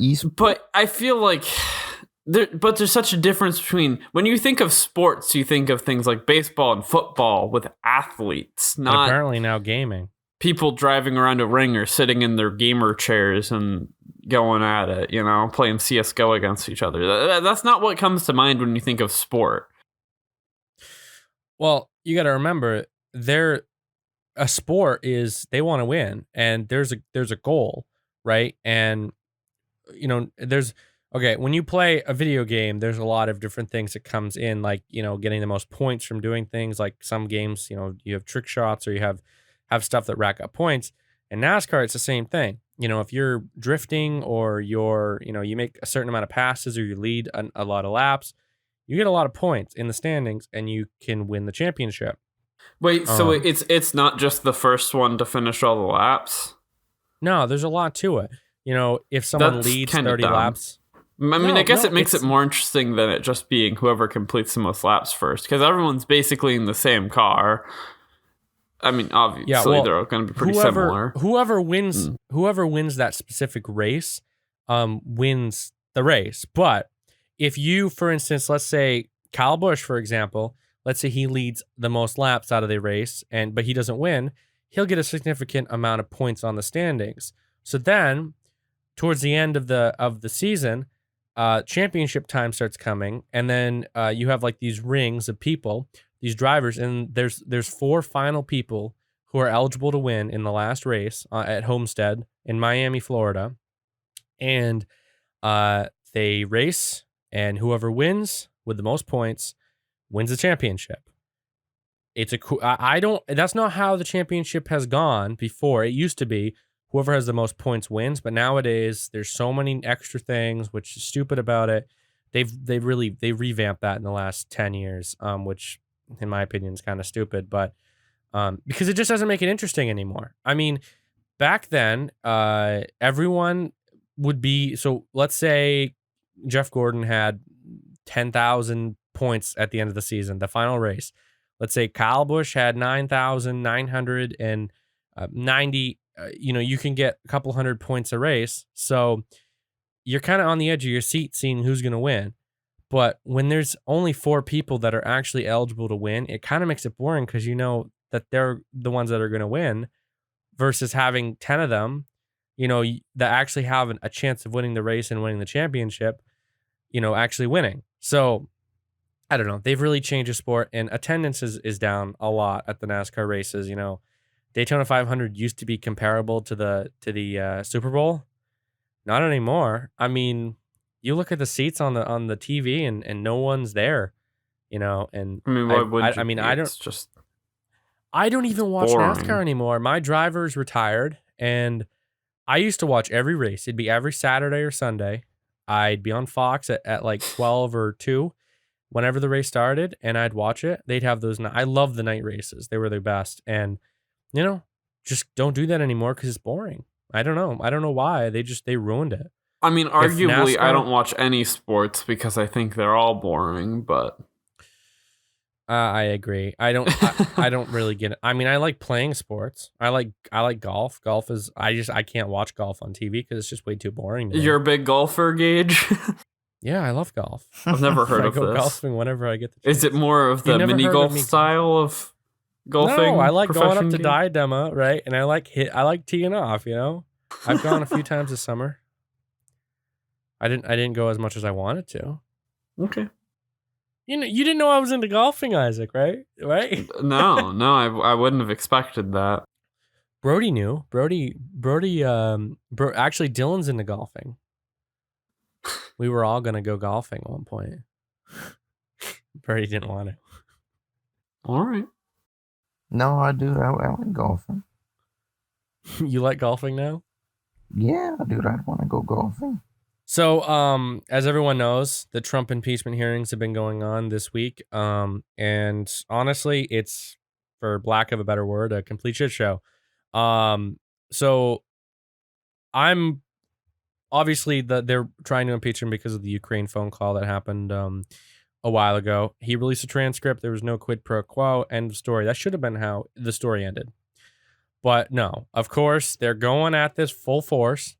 I feel like there's such a difference between when you think of sports, you think of things like baseball and football with athletes, And not apparently now gaming. people driving around a ring or sitting in their gamer chairs and going at it, playing CSGO against each other. That's not what comes to mind when you think of sport. Well, you got to remember, a sport is they want to win, and there's a goal, right? And when you play a video game, there's a lot of different things that comes in, like getting the most points from doing things. Like some games, you have trick shots, or you have stuff that rack up points. In NASCAR, it's the same thing. If you're drifting, or you make a certain amount of passes, or you lead a lot of laps, you get a lot of points in the standings, and you can win the championship. Wait, so it's not just the first one to finish all the laps? No, there's a lot to it. If someone That's leads kinda 30 dumb. laps. I guess it makes it more interesting than it just being whoever completes the most laps first, because everyone's basically in the same car. I mean, obviously they're going to be pretty similar. Whoever wins that specific race, wins the race. But if you, for instance, let's say Kyle Busch, for example, let's say he leads the most laps out of the race, but he doesn't win, he'll get a significant amount of points on the standings. So then, towards the end of the season, championship time starts coming, and then you have like these rings of people, these drivers, and there's 4 final people who are eligible to win in the last race at Homestead in Miami, Florida, and they race, and whoever wins with the most points wins the championship. It's a cool. That's not how the championship has gone before. It used to be whoever has the most points wins, but nowadays there's so many extra things, which is stupid about it. They revamped that in the last 10 years, which in my opinion is kind of stupid, but because it just doesn't make it interesting anymore. I mean, back then, everyone would be, so let's say Jeff Gordon had 10,000 points at the end of the season, the final race. Let's say Kyle Busch had 9,990. You can get a couple hundred points a race. So you're kind of on the edge of your seat seeing who's going to win. But when there's only 4 people that are actually eligible to win, it kind of makes it boring, because you know that they're the ones that are going to win, versus having 10 of them, that actually have a chance of winning the race and winning the championship, actually winning. So I don't know. They've really changed the sport, and attendance is down a lot at the NASCAR races. Daytona 500 used to be comparable to the Super Bowl. Not anymore. I mean, you look at the seats on the TV, and no one's there. And I mean, why would you? I don't even watch boring. NASCAR anymore. My driver's retired, and I used to watch every race. It'd be every Saturday or Sunday. I'd be on Fox at like 12 or 2 whenever the race started, and I'd watch it. They'd have those. I love the night races. They were the best. And, just don't do that anymore, because it's boring. I don't know. I don't know why. They ruined it. I mean, arguably, NASCAR, I don't watch any sports because I think they're all boring, but I agree. I don't really get it. I mean, I like playing sports. I like golf. Golf is, I can't watch golf on TV because it's just way too boring to me. You're a big golfer, Gage? Yeah, I love golf. I've never heard of I go this. golfing whenever I get the chance. Is it more of the mini golf style of golfing? No, I like going up to Diadema, right? And I like teeing off, I've gone a few times this summer. I didn't go as much as I wanted to. Okay. You didn't know I was into golfing, Isaac, right? Right? No, I wouldn't have expected that. Brody knew. Brody, actually, Dylan's into golfing. We were all going to go golfing at one point. Brody didn't want to. All right. No, I do. I like golfing. You like golfing now? Yeah, dude, I'd want to go golfing. So, as everyone knows, the Trump impeachment hearings have been going on this week. And honestly, it's, for lack of a better word, a complete shit show. So I'm obviously they're trying to impeach him because of the Ukraine phone call that happened a while ago. He released a transcript. There was no quid pro quo. End of story. That should have been how the story ended. But no, of course, they're going at this full force,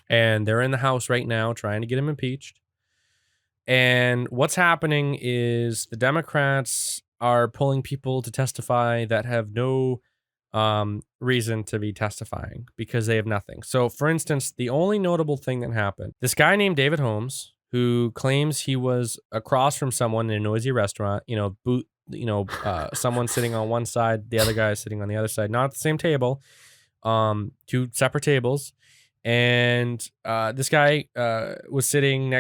and they're in the House right now trying to get him impeached. And what's happening is the Democrats are pulling people to testify that have no reason to be testifying because they have nothing. So, for instance, the only notable thing that happened, this guy named David Holmes, who claims he was across from someone in a noisy restaurant, someone sitting on one side, the other guy is sitting on the other side, not at the same table, two separate tables. And this guy was sitting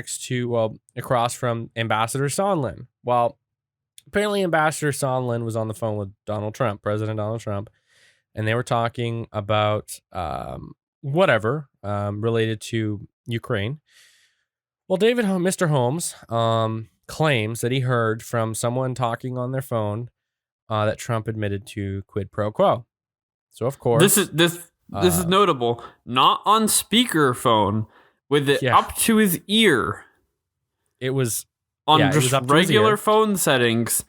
across from Ambassador Sondland. Well, apparently Ambassador Sondland was on the phone with President Donald Trump, and they were talking about whatever related to Ukraine. Well, Mr. Holmes, claims that he heard from someone talking on their phone that Trump admitted to quid pro quo. So, of course, this is notable. Not on speakerphone, with it up to his ear. It was on just regular phone settings.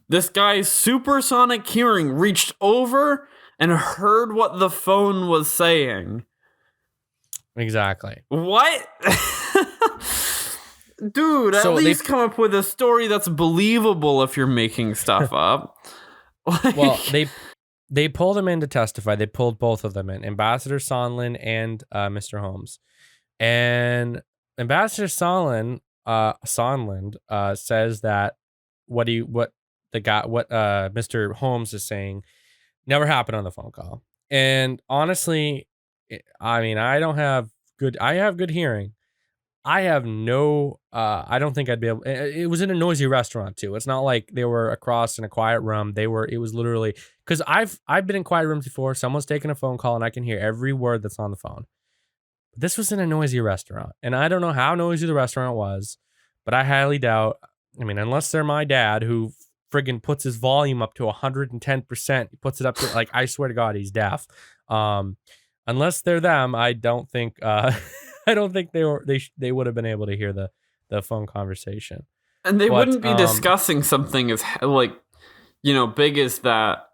This guy's supersonic hearing reached over and heard what the phone was saying. Exactly. What? Dude, at least come up with a story that's believable if you're making stuff up. Well, they pulled him in to testify. They pulled both of them in, Ambassador Sondland and Mr. Holmes. And Ambassador Sondland says that what Mr. Holmes is saying never happened on the phone call. And honestly, I mean, I have good hearing. I have no, I don't think I'd be able, it was in a noisy restaurant too. It's not like they were across in a quiet room. It was literally, because I've been in quiet rooms before. Someone's taking a phone call and I can hear every word that's on the phone. But this was in a noisy restaurant. And I don't know how noisy the restaurant was, but I highly doubt, I mean, unless they're my dad who friggin' puts his volume up to 110%, he puts it up to, like, I swear to God, he's deaf. Unless they're them, I don't think, I don't think they would have been able to hear the phone conversation. And they wouldn't be discussing something as big as that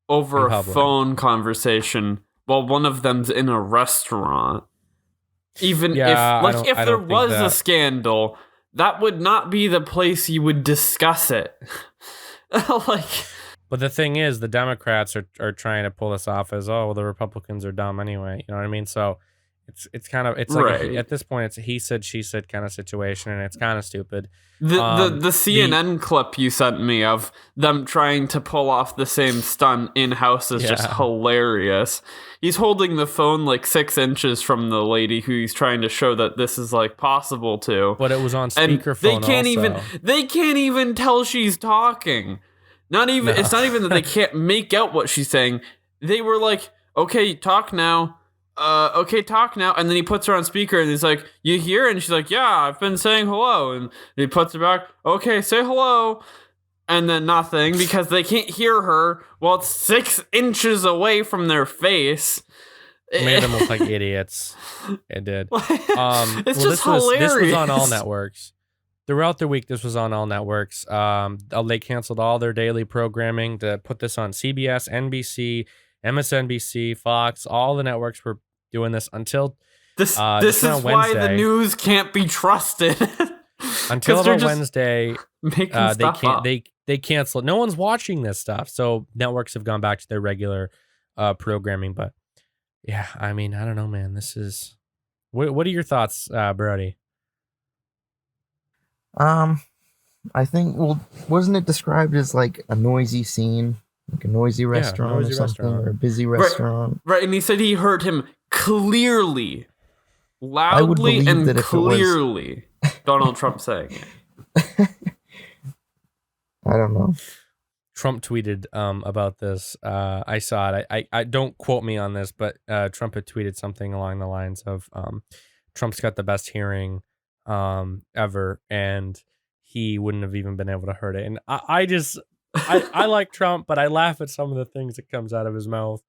over a phone conversation while one of them's in a restaurant. Even if there was a scandal, that would not be the place you would discuss it. But the thing is, the Democrats are trying to pull this off as, oh, well, the Republicans are dumb anyway. You know what I mean? So it's kind of, it's like at this point, it's a he said, she said kind of situation, and it's kind of stupid. The CNN clip you sent me of them trying to pull off the same stunt in-house is just hilarious. He's holding the phone like 6 inches from the lady who he's trying to show that this is like possible to. But it was on speakerphone. They can't even tell she's talking. It's not even that they can't make out what she's saying. They were like, okay, talk now. Okay, talk now. And then he puts her on speaker and he's like, you hear? And she's like, yeah, I've been saying hello. And he puts her back. Okay, say hello. And then nothing because they can't hear her while it's 6 inches away from their face. It made them look like idiots. It did. It's just hilarious. This was on all networks. Throughout the week, this was on all networks. They canceled all their daily programming to put this on CBS, NBC, MSNBC, Fox. All the networks were doing this until this is why the news can't be trusted. Until about Wednesday, they canceled. No one's watching this stuff, so networks have gone back to their regular programming. But yeah, I mean, I don't know, man. This is what are your thoughts, Brody? I think, wasn't it described as like a noisy scene, like a noisy restaurant or something, or a busy restaurant? Right, and he said he heard him clearly, loudly and clearly. Donald Trump saying it. I don't know. Trump tweeted about this. I saw it. I don't quote me on this, but Trump had tweeted something along the lines of Trump's got the best hearing ever, and he wouldn't have even been able to heard it. And I like Trump, but I laugh at some of the things that comes out of his mouth,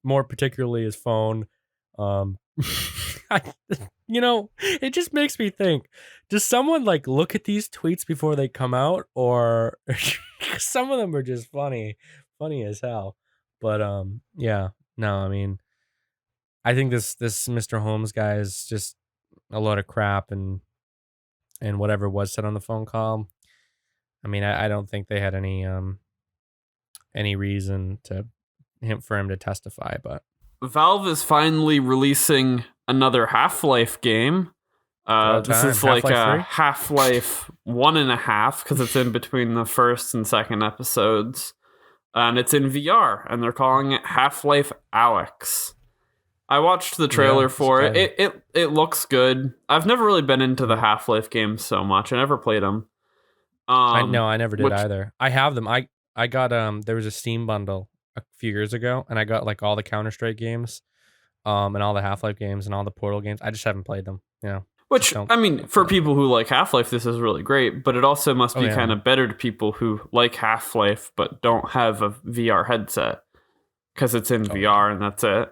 more particularly his phone. It just makes me think, does someone like look at these tweets before they come out, or some of them are just funny as hell. But yeah, no, I mean, I think this Mr. Holmes guy is just a load of crap, and whatever was said on the phone call. I mean, I don't think they had any reason for him to testify, but Valve is finally releasing another Half-Life game. This is like a Half-Life 1.5 because it's in between the first and second episodes. And it's in VR, and they're calling it Half-Life Alyx. I watched the trailer for it. It looks good. I've never really been into the Half-Life games so much. I never played them. I never did either. I have them. I got there was a Steam bundle a few years ago, and I got like all the Counter-Strike games, and all the Half-Life games and all the Portal games. I just haven't played them. Which, I mean, for people who like Half-Life, this is really great, but it also must be kind of better to people who like Half-Life but don't have a VR headset because it's in VR and that's it.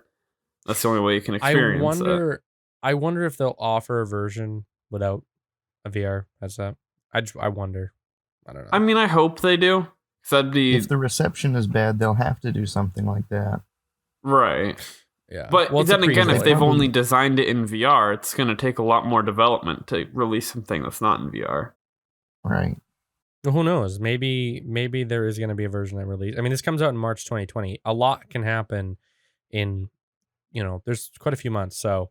That's the only way you can experience it. I wonder if they'll offer a version without a VR headset. I wonder. I don't know. I mean, I hope they do. If the reception is bad, they'll have to do something like that. Right. Yeah. But then again, if they've only designed it in VR, it's going to take a lot more development to release something that's not in VR. Right. Well, who knows? Maybe there is going to be a version that release. I mean, this comes out in March 2020. A lot can happen in, there's quite a few months. So,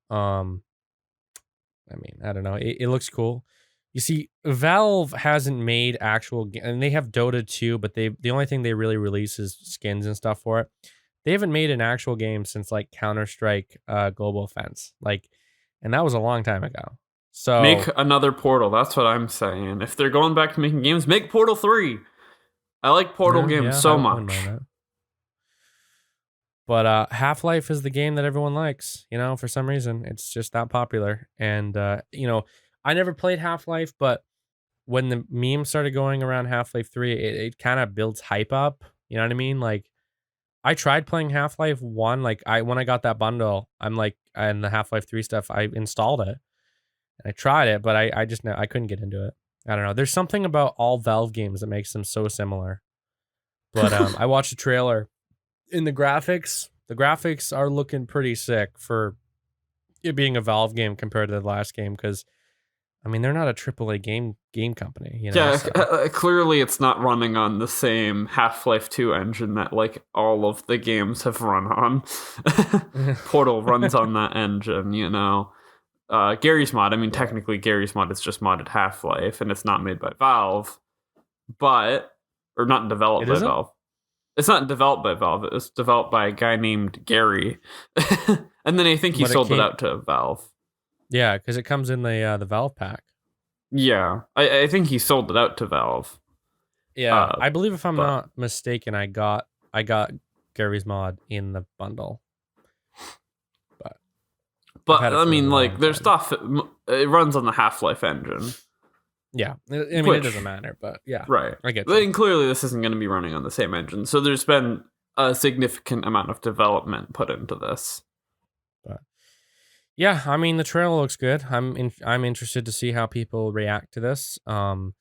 I mean, I don't know. It looks cool. You see, Valve hasn't made actual, and they have Dota 2, but the only thing they really release is skins and stuff for it. They haven't made an actual game since like Counter-Strike Global Offense. And that was a long time ago. So make another Portal. That's what I'm saying. If they're going back to making games, make Portal 3. I like Portal games so much. But Half-Life is the game that everyone likes, for some reason. It's just that popular. And I never played Half-Life, but when the meme started going around Half-Life 3, it kind of builds hype up. You know what I mean? Like, I tried playing Half-Life 1. When I got that bundle, and the Half-Life 3 stuff, I installed it. And I tried it, but I couldn't get into it. I don't know. There's something about all Valve games that makes them so similar. But I watched the trailer. In the graphics are looking pretty sick for it being a Valve game compared to the last game, because I mean, they're not a AAA game company, clearly it's not running on the same Half-Life 2 engine that like all of the games have run on. Portal runs on that engine, Gary's Mod, I mean, technically Gary's Mod is just modded Half-Life, and it's not made by Valve, or not developed by Valve. It's not developed by Valve. It was developed by a guy named Gary. And then I think he sold it out to Valve. Yeah, because it comes in the Valve pack. Yeah, I think he sold it out to Valve. Yeah, I believe if I'm not mistaken, I got Gary's Mod in the bundle. But I mean, like, there's stuff. It runs on the Half-Life engine. Yeah, I mean, it doesn't matter, but yeah. Right. I get you. And clearly this isn't going to be running on the same engine, so there's been a significant amount of development put into this. But yeah, I mean, the trailer looks good. I'm interested to see how people react to this. It'll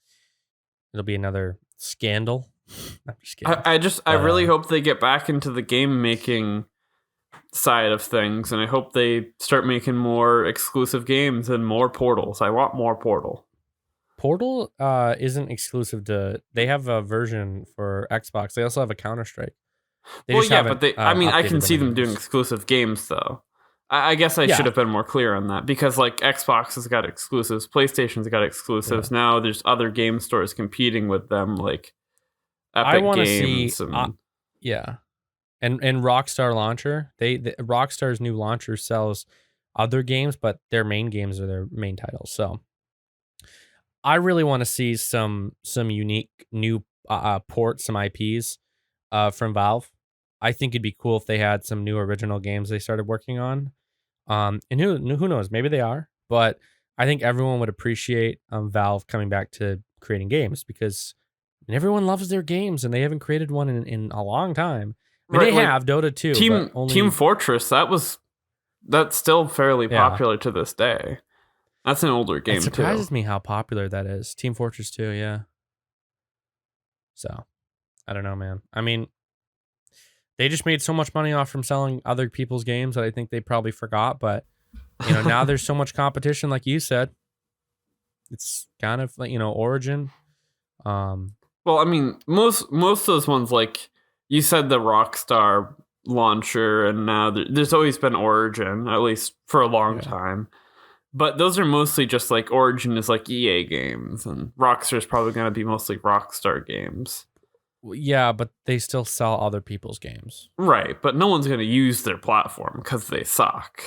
be another scandal. I'm just kidding. I really hope they get back into the game making side of things, and I hope they start making more exclusive games and more Portals. I want more Portal. Portal isn't exclusive to. They have a version for Xbox. They also have a Counter-Strike. I can see them doing exclusive games though. I guess I should have been more clear on that, because like Xbox has got exclusives, PlayStation's got exclusives. Yeah. Now there's other game stores competing with them, like Epic Games. And Rockstar Launcher. Rockstar's new launcher sells other games, but their main games are their main titles. So I really want to see some unique new ports, some IPs from Valve. I think it'd be cool if they had some new original games they started working on. And who knows? Maybe they are. But I think everyone would appreciate Valve coming back to creating games, because everyone loves their games, and they haven't created one in a long time. I mean, they have Dota 2. Team Fortress, that's still fairly popular to this day. That's an older game, too. It surprises me how popular that is. Team Fortress 2, yeah. So, I don't know, man. I mean, they just made so much money off from selling other people's games that I think they probably forgot. But now there's so much competition, like you said. It's kind of like Origin. Well, I mean, most of those ones, like you said, the Rockstar launcher, and now there's always been Origin, at least for a long time. But those are mostly just like Origin is like EA games, and Rockstar is probably going to be mostly Rockstar games. Yeah, but they still sell other people's games. Right, but no one's going to use their platform because they suck.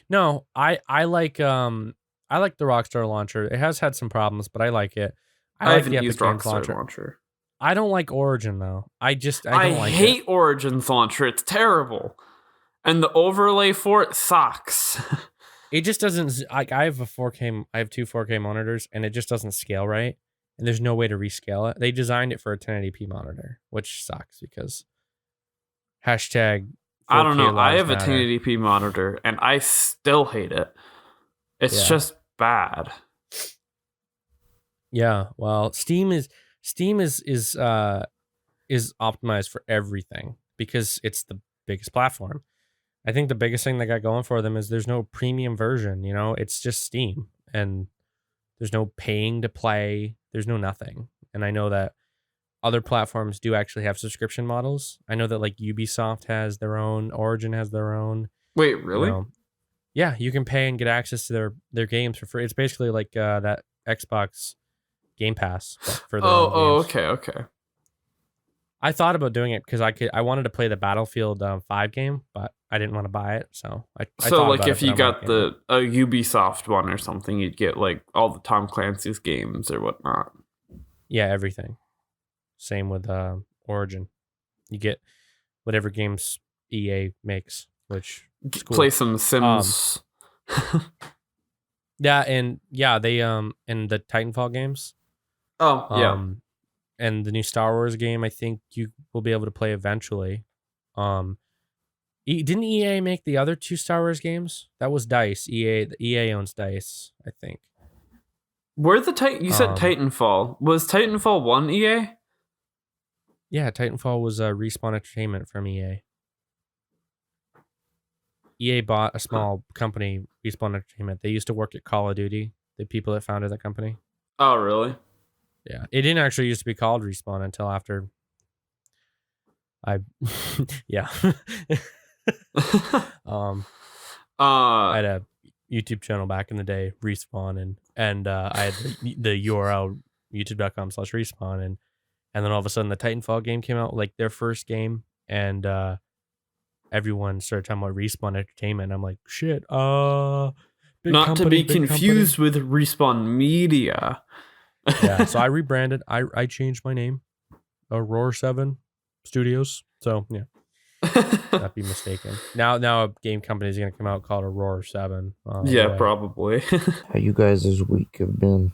No, I like the Rockstar launcher. It has had some problems, but I like it. I haven't used Rockstar launcher. I don't like Origin though. I hate Origin's launcher. It's terrible, and the overlay for it sucks. It just doesn't. I have two 4K monitors, and it just doesn't scale right. And there's no way to rescale it. They designed it for a 1080p monitor, which sucks because hashtag. I don't know. I have a 1080p monitor, and I still hate it. It's just bad. Yeah. Well, Steam is optimized for everything because it's the biggest platform. I think the biggest thing they got going for them is there's no premium version, it's just Steam, and there's no paying to play. There's no nothing. And I know that other platforms do actually have subscription models. I know that like Ubisoft has their own, Origin has their own. Wait, really? Yeah, you can pay and get access to their games for free. It's basically like that Xbox Game Pass for their own games. Okay. I thought about doing it because I wanted to play the Battlefield 5 game, but I didn't want to buy it. So I so like if you got a Ubisoft one or something, you'd get like all the Tom Clancy's games or whatnot. Yeah, everything. Same with Origin. You get whatever games EA makes, which is cool. Play some Sims. They and the Titanfall games. Oh yeah. And the new Star Wars game, I think you will be able to play eventually. Didn't EA make the other two Star Wars games? That was DICE. EA owns DICE, I think. You said Titanfall. Was Titanfall 1 EA? Yeah, Titanfall was Respawn Entertainment from EA. EA bought a small company, Respawn Entertainment. They used to work at Call of Duty, the people that founded that company. Oh, really? Yeah, it didn't actually used to be called Respawn until after I I had a YouTube channel back in the day, Respawn, and I had the URL youtube.com/respawn, and then all of a sudden the Titanfall game came out, like their first game, and everyone started talking about Respawn Entertainment. I'm like, shit, not to be confused with Respawn Media. Yeah, so I rebranded. I changed my name, Roar 7 Studios. So yeah, not be mistaken. Now a game company is gonna come out called Roar 7. Probably. How you guys' week have been?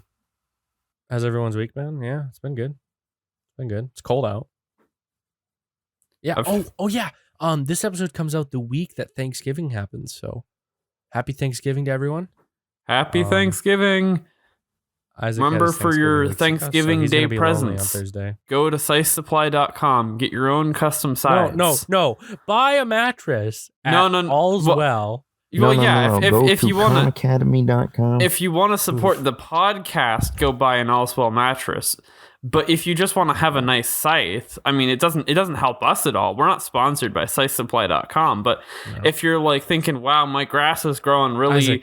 How's everyone's week been? Yeah, it's been good. It's cold out. Yeah. Oh yeah. This episode comes out the week that Thanksgiving happens. So, happy Thanksgiving to everyone. Happy Thanksgiving. Isaac remember for your Thanksgiving Day presents, on Thursday. Go to SizeSupply.com. Get your own custom sides. No. Buy a mattress. All's Well. If you want to Academy.com. If you want to support the podcast, go buy an All's Well mattress. But if you just want to have a nice scythe, I mean, it doesn't help us at all. We're not sponsored by SizeSupply.com. But if you're like thinking, wow, my grass is growing really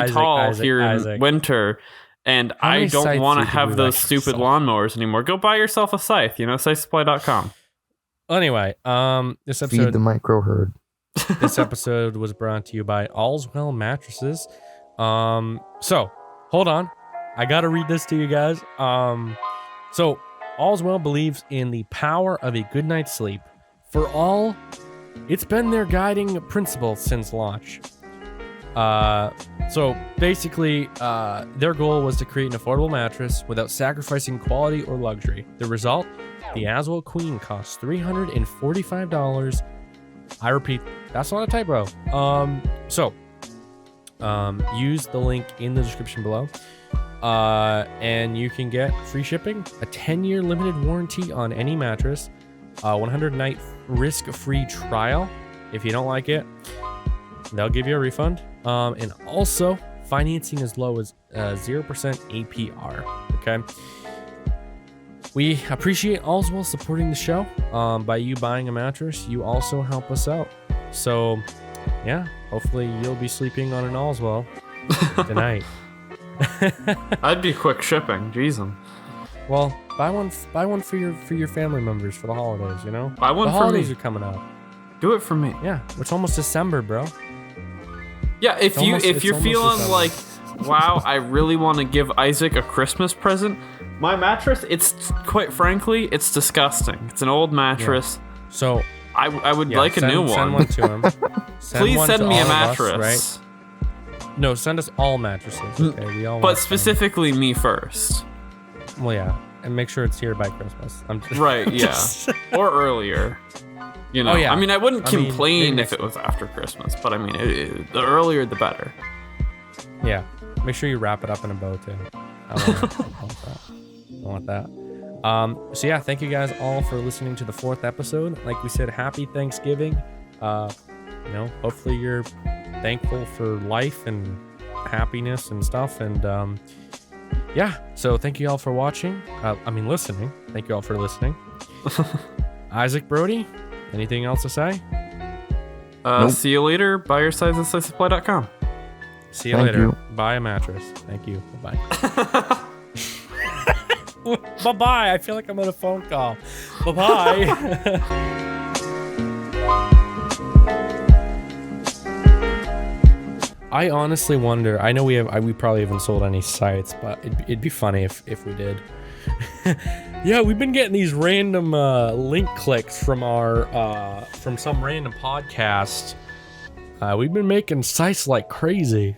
tall here in winter, and I don't want to have those stupid lawnmowers anymore, go buy yourself a scythe. SizeSupply.com. Anyway, this episode, feed the micro herd. This episode was brought to you by All's Well Mattresses. So hold on, I gotta read this to you guys. So All's Well believes in the power of a good night's sleep. For all, it's been their guiding principle since launch. So basically, their goal was to create an affordable mattress without sacrificing quality or luxury. The result, the Aswell Queen costs $345. I repeat, that's not a typo. Use the link in the description below. And you can get free shipping, a 10-year limited warranty on any mattress, 100-night risk-free trial. If you don't like it, they'll give you a refund. And also financing as low as 0% APR. Okay. We appreciate Allswell supporting the show. By you buying a mattress, you also help us out. So, yeah, hopefully you'll be sleeping on an Allswell tonight. I'd be quick shipping. Jeez. Well, buy one for your family members for the holidays. You know, buy one the for holidays me. are coming up. Do it for me. Yeah, it's almost December, bro. Yeah, if you're feeling December. like, wow, I really want to give Isaac a Christmas present, my mattress, it's quite frankly, it's disgusting. It's an old mattress. Yeah. So I would like a new one. Send one to him. Please send me a mattress. Right? No, send us all mattresses. Okay, we all. But specifically me first. Well, yeah, and make sure it's here by Christmas. I'm just, right, yeah, or earlier. You know, oh, yeah. I mean, I wouldn't complain maybe if it was after Christmas, but I mean, the earlier the better. Yeah, make sure you wrap it up in a bow too. I want that. So yeah, thank you guys all for listening to the 4th episode. Like we said, happy Thanksgiving. You know, hopefully you're thankful for life and happiness and stuff. And yeah, so thank you all for watching. Listening. Thank you all for listening. Isaac Brody, anything else to say? Nope. See you later. Buy your size at slicesupply.com. See you later. Buy a mattress. Thank you. Bye-bye. Bye-bye. I feel like I'm on a phone call. Bye-bye. I honestly wonder. I know we probably haven't sold any sites, but it'd be funny if we did. Yeah, we've been getting these random link clicks from from some random podcast. We've been making sites like crazy.